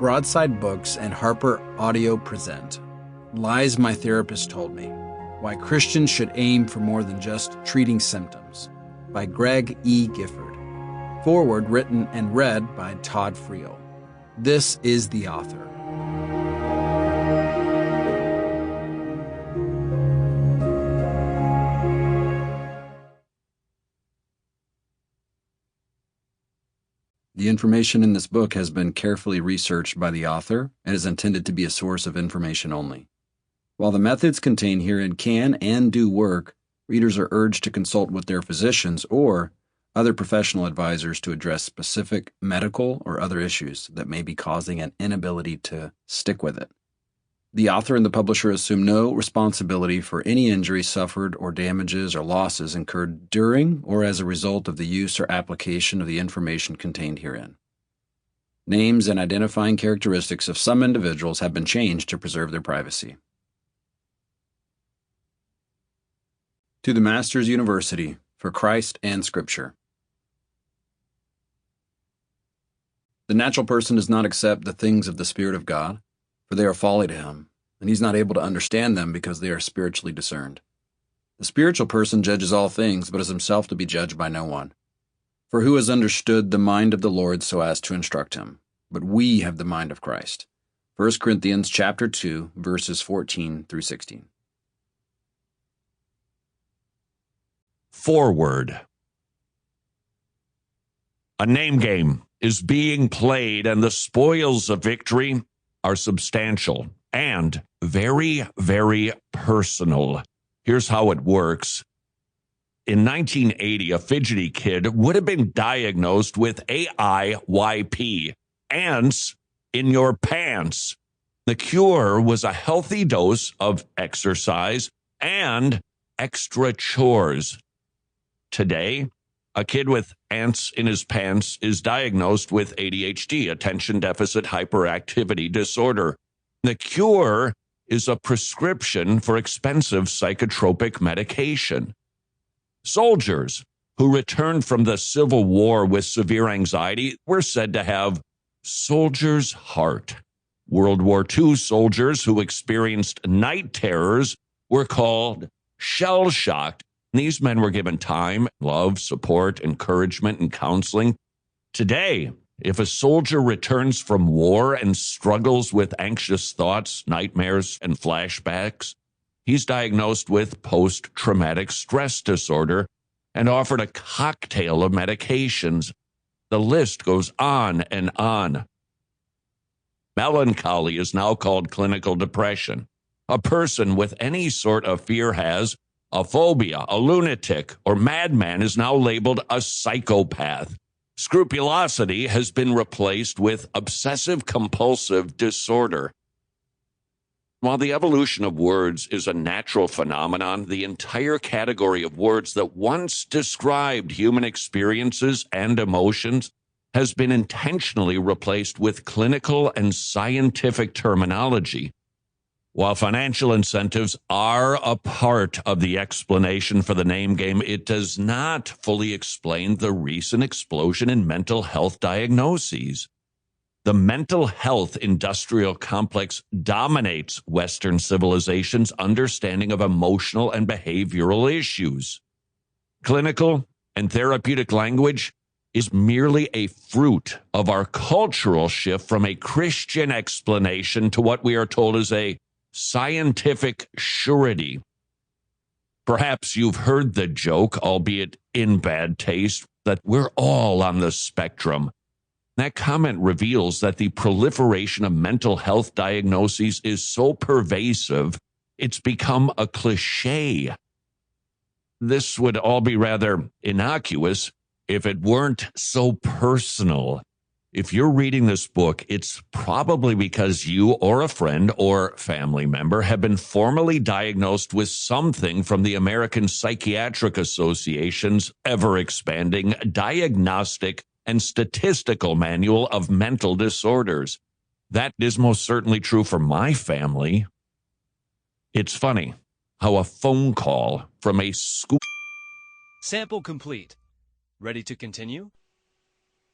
Broadside Books and HarperAudio present Lies My Therapist Told Me, Why Christians Should Aim for More Than Just Treating Symptoms, by Greg E. Gifford. Foreword written and read by Todd Friel. This is the author. The information in this book has been carefully researched by the author and is intended to be a source of information only. While the methods contained herein can and do work, readers are urged to consult with their physicians or other professional advisors to address specific medical or other issues that may be causing an inability to stick with it. The author and the publisher assume no responsibility for any injury suffered or damages or losses incurred during or as a result of the use or application of the information contained herein. Names and identifying characteristics of some individuals have been changed to preserve their privacy. To the Masters University for Christ and Scripture. The natural person does not accept the things of the Spirit of God, for they are folly to him, and he is not able to understand them because they are spiritually discerned. The spiritual person judges all things, but is himself to be judged by no one. For who has understood the mind of the Lord so as to instruct him? But we have the mind of Christ. 1 Corinthians chapter 2, verses 14 through 16. Forward. A name game is being played, and the spoils of victory are substantial and very, very personal. Here's how it works. In 1980, a fidgety kid would have been diagnosed with AIYP, ants in your pants. The cure was a healthy dose of exercise and extra chores. Today, a kid with ants in his pants is diagnosed with ADHD, attention deficit hyperactivity disorder. The cure is a prescription for expensive psychotropic medication. Soldiers who returned from the Civil War with severe anxiety were said to have soldier's heart. World War II soldiers who experienced night terrors were called shell-shocked. These men were given time, love, support, encouragement, and counseling. Today, if a soldier returns from war and struggles with anxious thoughts, nightmares, and flashbacks, he's diagnosed with post-traumatic stress disorder and offered a cocktail of medications. The list goes on and on. Melancholy is now called clinical depression. A person with any sort of fear has a phobia. A lunatic or madman is now labeled a psychopath. Scrupulosity has been replaced with obsessive-compulsive disorder. While the evolution of words is a natural phenomenon, the entire category of words that once described human experiences and emotions has been intentionally replaced with clinical and scientific terminology. While financial incentives are a part of the explanation for the name game, it does not fully explain the recent explosion in mental health diagnoses. The mental health industrial complex dominates Western civilization's understanding of emotional and behavioral issues. Clinical and therapeutic language is merely a fruit of our cultural shift from a Christian explanation to what we are told is a scientific surety. Perhaps you've heard the joke, albeit in bad taste, that we're all on the spectrum. That comment reveals that the proliferation of mental health diagnoses is so pervasive, it's become a cliche. This would all be rather innocuous if it weren't so personal. If you're reading this book, it's probably because you or a friend or family member have been formally diagnosed with something from the American Psychiatric Association's ever-expanding Diagnostic and Statistical Manual of Mental Disorders. That is most certainly true for my family. It's funny how a phone call from a school... Sample complete. Ready to continue?